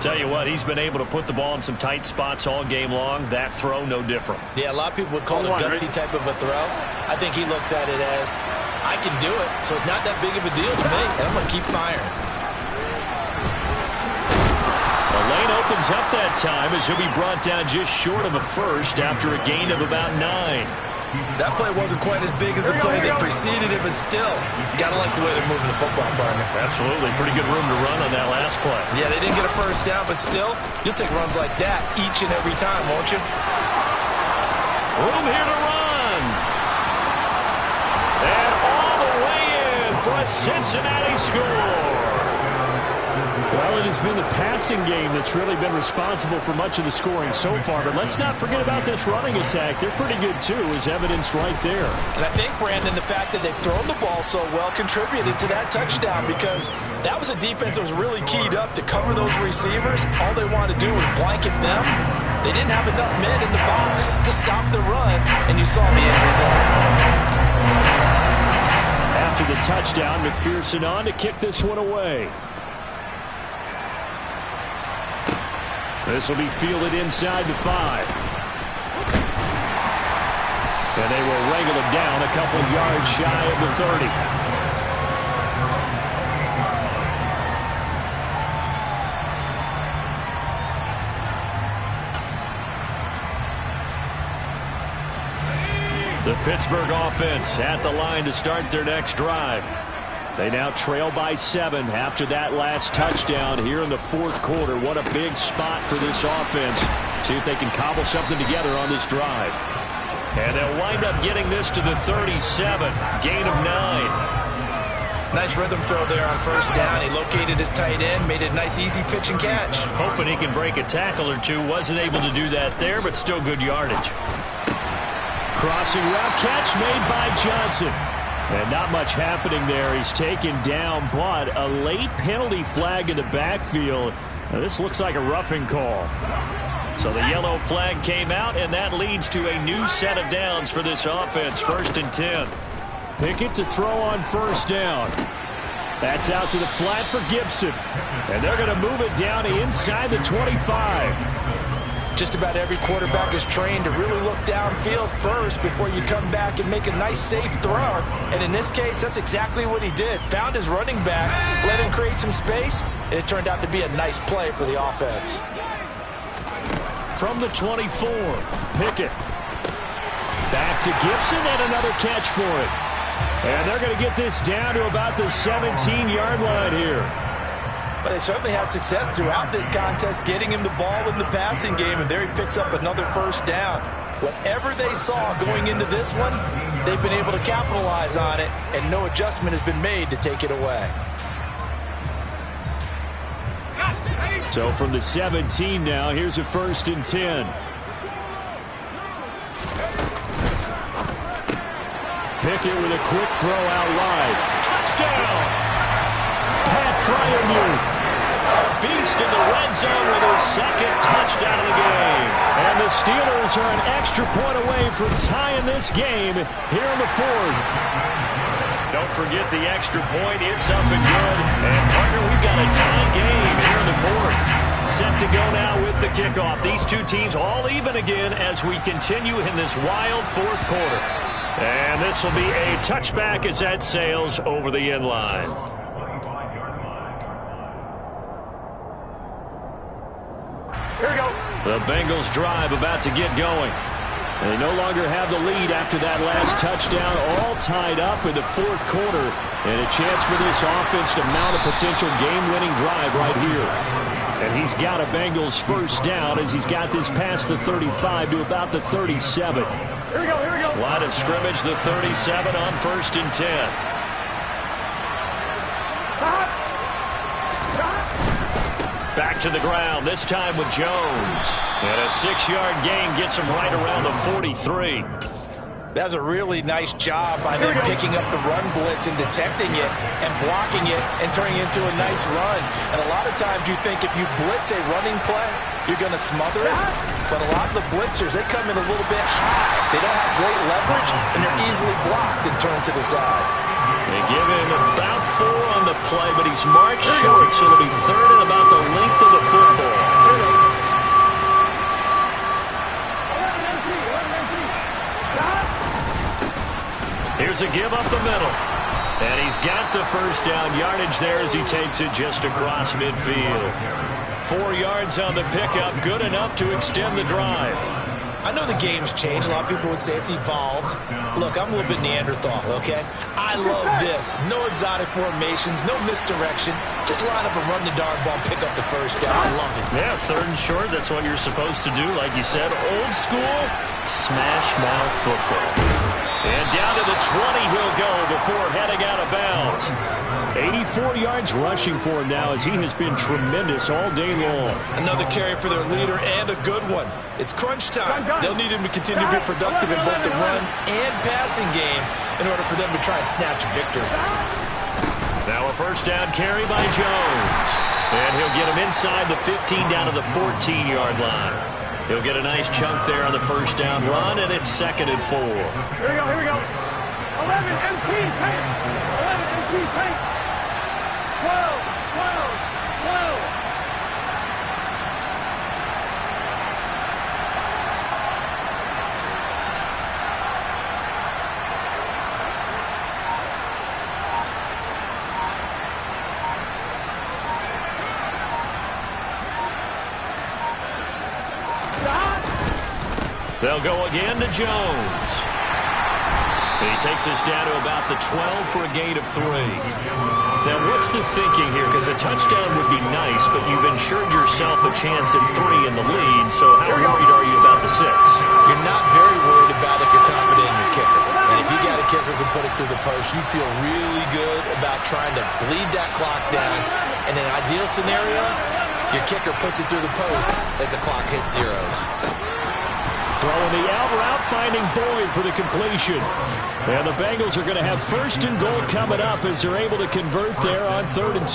Tell you what, he's been able to put the ball in some tight spots all game long. That throw, no different. Yeah, a lot of people would call it a gutsy type of a throw. I think he looks at it as, I can do it, so it's not that big of a deal to me, and I'm going to keep firing. The lane opens up that time as he'll be brought down just short of a first after a gain of about 9. That play wasn't quite as big as the play that preceded it, but still, got to like the way they're moving the football, partner. Absolutely. Pretty good room to run on that last play. Yeah, they didn't get a first down, but still, you'll take runs like that each and every time, won't you? Room here to run. And all the way in for a Cincinnati score. Well, it has been the passing game that's really been responsible for much of the scoring so far. But let's not forget about this running attack. They're pretty good, too, as evidenced right there. And I think, Brandon, the fact that they've thrown the ball so well contributed to that touchdown because that was a defense that was really keyed up to cover those receivers. All they wanted to do was blanket them. They didn't have enough men in the box to stop the run, and you saw the end result. After the touchdown, McPherson on to kick this one away. This will be fielded inside the 5. And they will wrangle it down a couple of yards shy of the 30. The Pittsburgh offense at the line to start their next drive. They now trail by 7 after that last touchdown here in the 4th quarter. What a big spot for this offense. See if they can cobble something together on this drive. And they'll wind up getting this to the 37. Gain of 9. Nice rhythm throw there on first down. He located his tight end, made it a nice easy pitch and catch. Hoping he can break a tackle or two. Wasn't able to do that there, but still good yardage. Crossing route catch made by Johnson. And not much happening there. He's taken down, but a late penalty flag in the backfield. Now, this looks like a roughing call. So the yellow flag came out, and that leads to a new set of downs for this offense. 1st and 10. Pickett to throw on first down. That's out to the flat for Gibson. And they're going to move it down to inside the 25. Just about every quarterback is trained to really look downfield first before you come back and make a nice, safe throw. And in this case, that's exactly what he did. Found his running back, let him create some space, and it turned out to be a nice play for the offense. From the 24, Pickett. Back to Gibson and another catch for it. And they're going to get this down to about the 17-yard line here. But they certainly had success throughout this contest getting him the ball in the passing game, and there he picks up another first down. Whatever they saw going into this one, they've been able to capitalize on it, and no adjustment has been made to take it away. So from the 17 now, here's a 1st and 10. Pickett with a quick throw out wide. Touchdown! Pat Fryermuth. Beast in the red zone with his 2nd touchdown of the game. And the Steelers are an extra point away from tying this game here in the 4th. Don't forget the extra point. It's up and good. And, partner, we've got a tie game here in the 4th. Set to go now with the kickoff. These two teams all even again as we continue in this wild 4th quarter. And this will be a touchback as that sails over the end line. Here we go. The Bengals drive about to get going. They no longer have the lead after that last touchdown, all tied up in the 4th quarter. And a chance for this offense to mount a potential game-winning drive right here. And he's got a Bengals first down as he's got this past the 35 to about the 37. Here we go, here we go. Line of scrimmage, the 37 on 1st and 10. Back to the ground, this time with Jones. And a 6-yard gain gets him right around the 43. That's a really nice job by them picking up the run blitz and detecting it and blocking it and turning it into a nice run. And a lot of times you think if you blitz a running play, you're going to smother it. But a lot of the blitzers, they come in a little bit high. They don't have great leverage, and they're easily blocked and turned to the side. They give him about 4 on the play, but he's marked short, so it'll be third and about the length of the football. Here's a give up the middle. And he's got the first down yardage there as he takes it just across midfield. 4 yards on the pickup, good enough to extend the drive. I know the game's changed. A lot of people would say it's evolved. Look, I'm a little bit Neanderthal, okay? I love this. No exotic formations, no misdirection. Just line up and run the darn ball, pick up the first down. I love it. Yeah, 3rd and short, that's what you're supposed to do. Like you said, old school, smash mouth football. And down to the 20 he'll go before heading out of bounds. 84 yards rushing for him now as he has been tremendous all day long. Another carry for their leader and a good one. It's crunch time. They'll need him to continue to be productive in both the run and passing game in order for them to try and snatch a victory. Now a first down carry by Jones. And he'll get him inside the 15 down to the 14-yard line. He'll get a nice chunk there on the first down run, and it's 2nd and 4. Here we go. 11 MT tank. 11 MT tank. 12. They'll go again to Jones. He takes us down to about the 12 for a gain of 3. Now, what's the thinking here? Because a touchdown would be nice, but you've ensured yourself a chance at 3 in the lead, so how worried are you about the 6? You're not very worried about if you're confident in your kicker. And if you got a kicker who can put it through the post, you feel really good about trying to bleed that clock down. In an ideal scenario, your kicker puts it through the post as the clock hits zeros. Throwing the out route, finding Boyd for the completion. And the Bengals are going to have 1st and goal coming up as they're able to convert there on 3rd and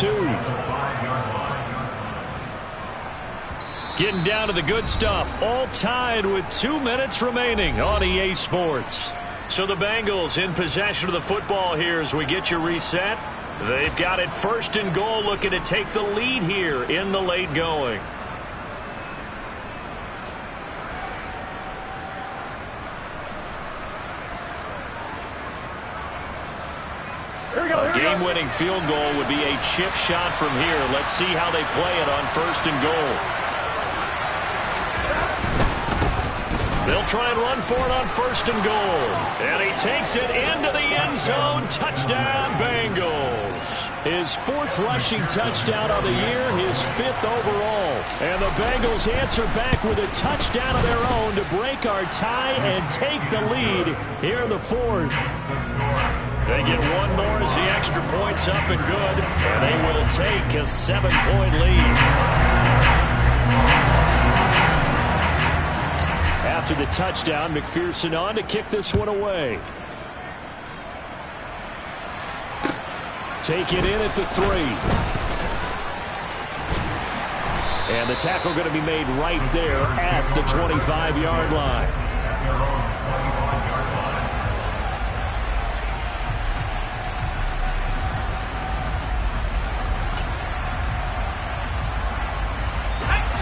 2. Getting down to the good stuff. All tied with 2 minutes remaining on EA Sports. So the Bengals in possession of the football here as we get you reset. They've got it 1st and goal, looking to take the lead here in the late going. A game-winning field goal would be a chip shot from here. Let's see how they play it on 1st and goal. They'll try and run for it on 1st and goal. And he takes it into the end zone. Touchdown, Bengals. His 4th rushing touchdown of the year, his 5th overall. And the Bengals answer back with a touchdown of their own to break our tie and take the lead here in the 4th. They get one more as the extra point's up and good. And they will take a 7-point lead. After the touchdown, McPherson on to kick this one away. Take it in at the 3. And the tackle going to be made right there at the 25-yard line.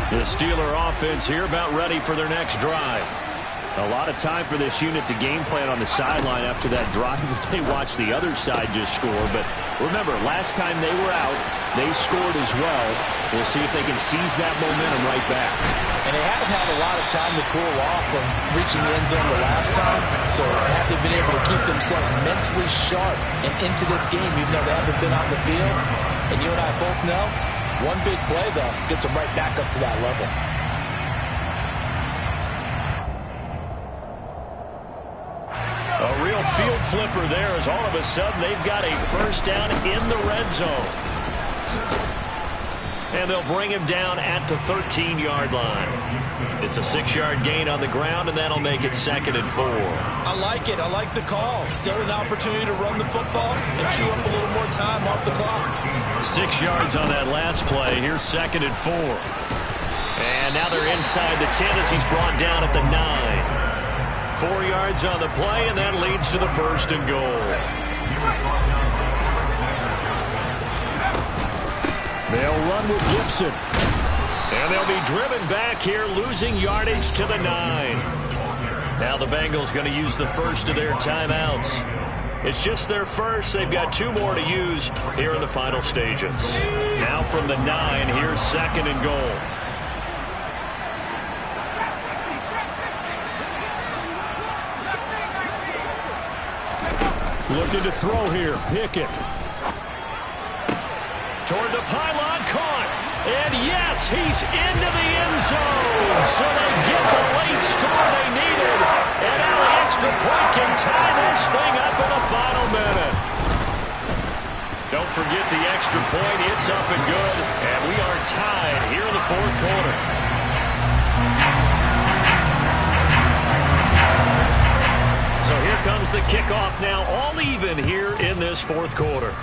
The Steeler offense here about ready for their next drive. A lot of time for this unit to game plan on the sideline after that drive that they watched the other side just score. But remember, last time they were out, they scored as well. We'll see if they can seize that momentum right back. And they haven't had a lot of time to cool off from reaching the end zone the last time. So have they been able to keep themselves mentally sharp and into this game, even though they haven't been on the field? And you and I both know, one big play, though, gets them right back up to that level. A real field flipper there as all of a sudden they've got a first down in the red zone. And they'll bring him down at the 13-yard line. It's a 6-yard gain on the ground, and that'll make it 2nd and 4. I like it. I like the call. Still an opportunity to run the football and chew up a little more time off the clock. 6 yards on that last play. Here's 2nd and 4. And now they're inside the 10 as he's brought down at the 9. 4 yards on the play, and that leads to the 1st and goal. They'll run with Gibson. And they'll be driven back here, losing yardage to the 9. Now the Bengals going to use the first of their timeouts. It's just their first. They've got 2 more to use here in the final stages. Now from the 9, here's 2nd and goal. Looking to throw here. Pickett. Toward the pylon, caught. And yes, he's into the end zone. So they get the late score they needed. And now the extra point can tie this thing up in the final minute. Don't forget the extra point. It's up and good. And we are tied here in the 4th quarter. So here comes the kickoff now, all even here in this 4th quarter.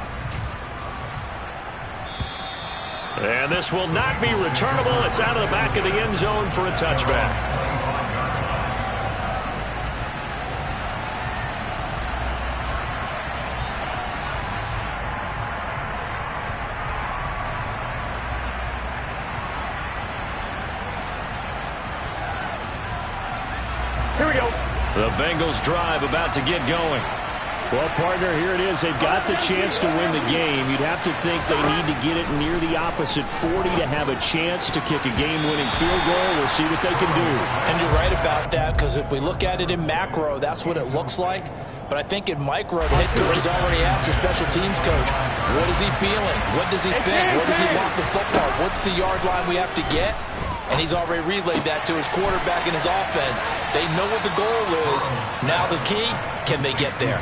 And this will not be returnable. It's out of the back of the end zone for a touchback. Here we go. The Bengals drive about to get going. Well, partner, here it is. They've got the chance to win the game. You'd have to think they need to get it near the opposite 40 to have a chance to kick a game-winning field goal. We'll see what they can do. And you're right about that, because if we look at it in macro, that's what it looks like. But I think in micro, the head coach has already asked the special teams coach, what is he feeling? What does he think? Where does he want the football? What's the yard line we have to get? And he's already relayed that to his quarterback and his offense. They know what the goal is. Now the key, can they get there?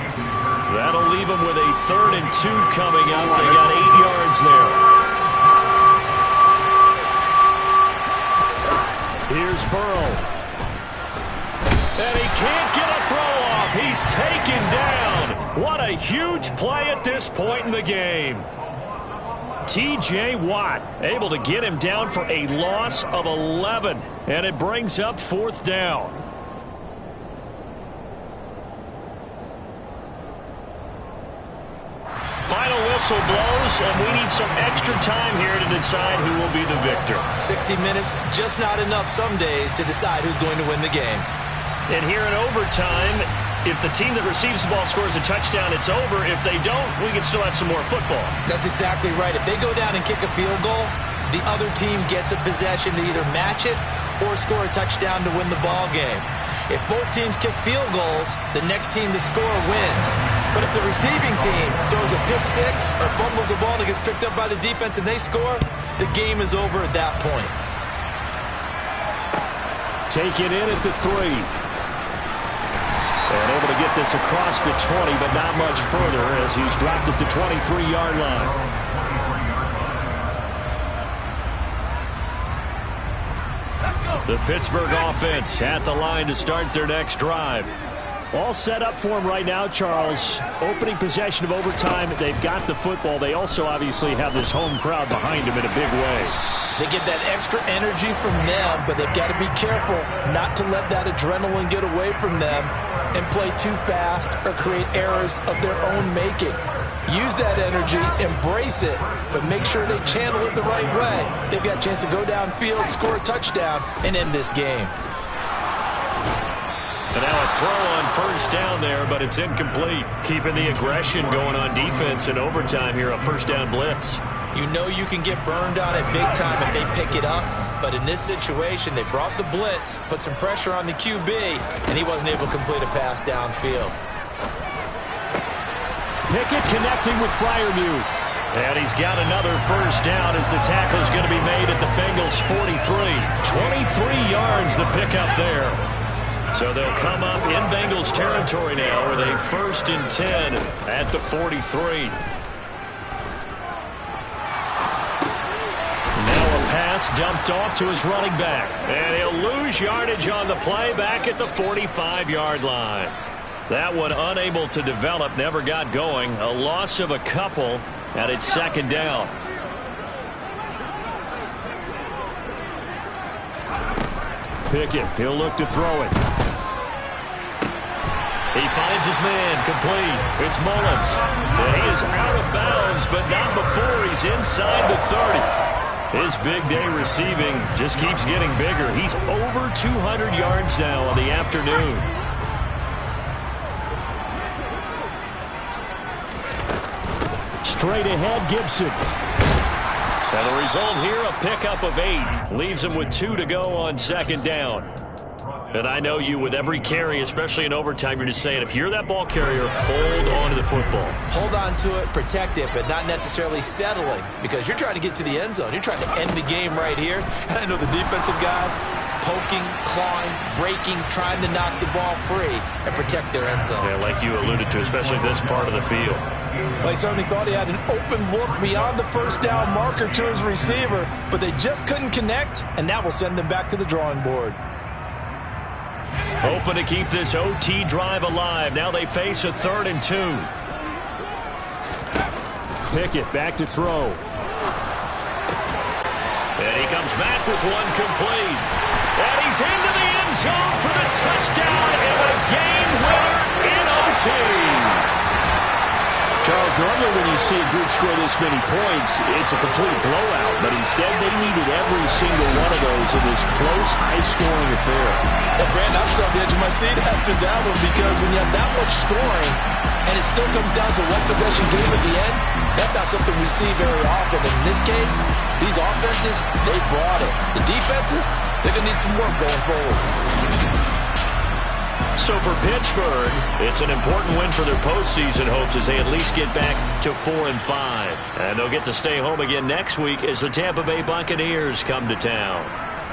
That'll leave them with a 3rd and 2 coming up. They got 8 yards there. Here's Burrow. And he can't get a throw off. He's taken down. What a huge play at this point in the game. T.J. Watt able to get him down for a loss of 11. And it brings up 4th down. Final whistle blows, and we need some extra time here to decide who will be the victor. 60 minutes, just not enough some days to decide who's going to win the game. And here in overtime, if the team that receives the ball scores a touchdown, it's over. If they don't, we can still have some more football. That's exactly right. If they go down and kick a field goal, the other team gets a possession to either match it or score a touchdown to win the ball game. If both teams kick field goals, the next team to score wins. But if the receiving team throws a pick 6 or fumbles the ball and it gets picked up by the defense and they score, the game is over at that point. Taken in at the 3. And able to get this across the 20, but not much further as he's dropped at the 23-yard line. The Pittsburgh offense at the line to start their next drive. All set up for him right now, Charles. Opening possession of overtime. They've got the football. They also obviously have this home crowd behind them in a big way. They get that extra energy from them, but they've got to be careful not to let that adrenaline get away from them and play too fast or create errors of their own making. Use that energy, embrace it, but make sure they channel it the right way. They've got a chance to go downfield, score a touchdown, and end this game. And now a throw on first down there, but it's incomplete. Keeping the aggression going on defense in overtime here, a first down blitz. You know you can get burned on it big time if they pick it up, but in this situation, they brought the blitz, put some pressure on the QB, and he wasn't able to complete a pass downfield. Pickett connecting with Freiermuth. And he's got another first down as the tackle's going to be made at the Bengals 43. 23 yards the pickup there. So they'll come up in Bengals territory now with a 1st and 10 at the 43. Now pass dumped off to his running back. And he'll lose yardage on the play back at the 45-yard line. That one unable to develop, never got going. A loss of a couple, and it's second down. Pickett, he'll look to throw it. He finds his man, complete. It's Mullins. And he is out of bounds, but not before he's inside the 30. His big day receiving just keeps getting bigger. He's over 200 yards now on the afternoon. Straight ahead, Gibson. And the result here, a pickup of 8. Leaves him with 2 to go on second down. And I know you, with every carry, especially in overtime, you're just saying, if you're that ball carrier, hold on to the football. Hold on to it, protect it, but not necessarily settling, because you're trying to get to the end zone. You're trying to end the game right here. And I know the defensive guys poking, clawing, breaking, trying to knock the ball free and protect their end zone. Yeah, like you alluded to, especially this part of the field. Well, he certainly thought he had an open look beyond the first down marker to his receiver, but they just couldn't connect, and that will send them back to the drawing board. Hoping to keep this OT drive alive. Now they face a 3rd and 2. Pickett back to throw. And he comes back with one complete. And he's into the end zone for the touchdown and a game winner in OT. Charles, normally when you see a group score this many points, it's a complete blowout. But instead, they needed every single one of those in this close, high-scoring affair. Well, Brandon, I'm still on the edge of my seat after that one, because when you have that much scoring and it still comes down to one possession game at the end, that's not something we see very often. In this case, these offenses, they brought it. The defenses, they're going to need some work going forward. So for Pittsburgh, it's an important win for their postseason hopes as they at least get back to 4-5. And they'll get to stay home again next week as the Tampa Bay Buccaneers come to town.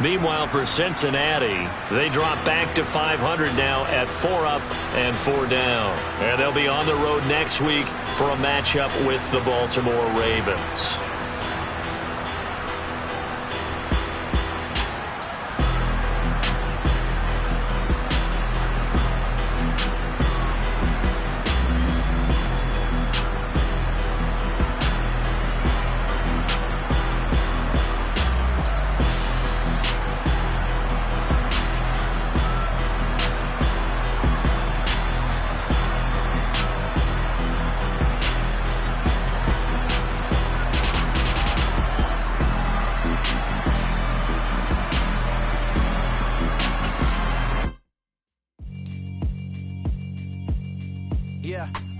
Meanwhile, for Cincinnati, they drop back to 500 now at 4 up and 4 down. And they'll be on the road next week for a matchup with the Baltimore Ravens.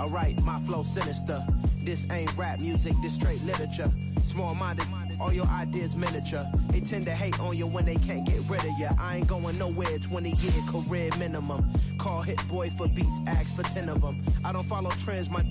Alright, my flow sinister. This ain't rap music, this straight literature. Small-minded, all your ideas miniature. They tend to hate on you when they can't get rid of you. I ain't going nowhere, 20-year career minimum. Call Hit Boy for beats, ask for 10 of them. I don't follow trends, my